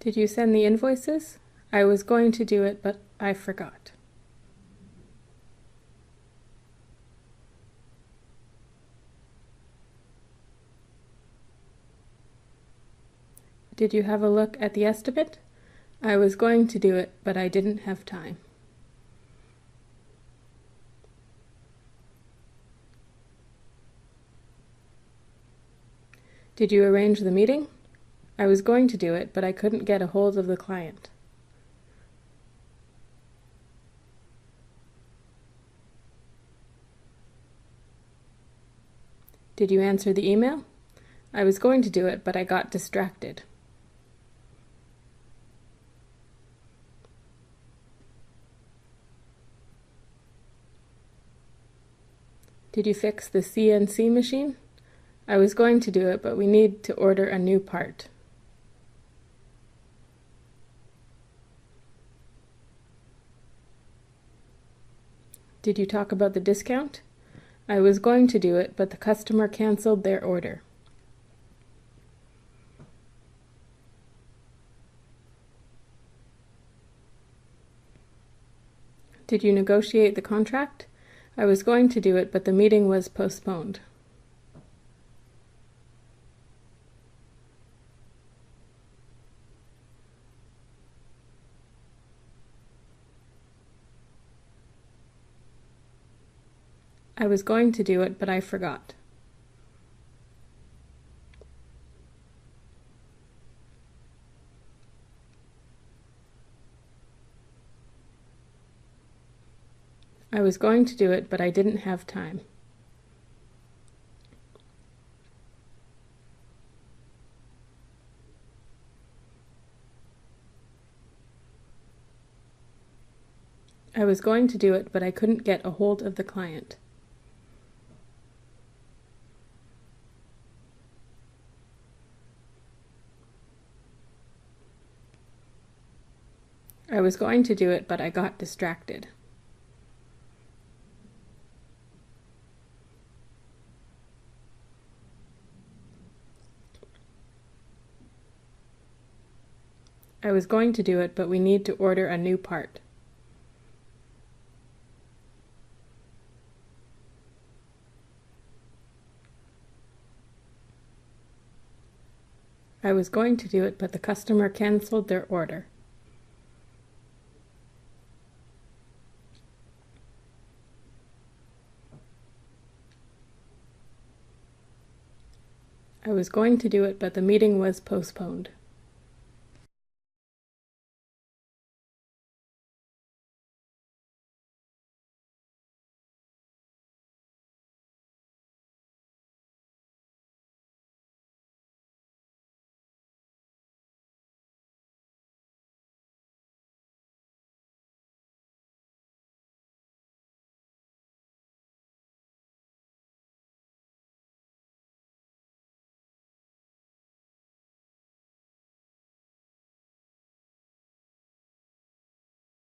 Did you send the invoices? I was going to do it, but I forgot. Did you have a look at the estimate? I was going to do it, but I didn't have time. Did you arrange the meeting? I was going to do it, but I couldn't get a hold of the client. Did you answer the email? I was going to do it, but I got distracted. Did you fix the CNC machine? I was going to do it, but we need to order a new part. Did you talk about the discount? I was going to do it, but the customer canceled their order. Did you negotiate the contract? I was going to do it, but the meeting was postponed. I was going to do it, but I forgot. I was going to do it, but I didn't have time. I was going to do it, but I couldn't get a hold of the client. I was going to do it, but I got distracted. I was going to do it, but we need to order a new part. I was going to do it, but the customer canceled their order. I was going to do it, but the meeting was postponed.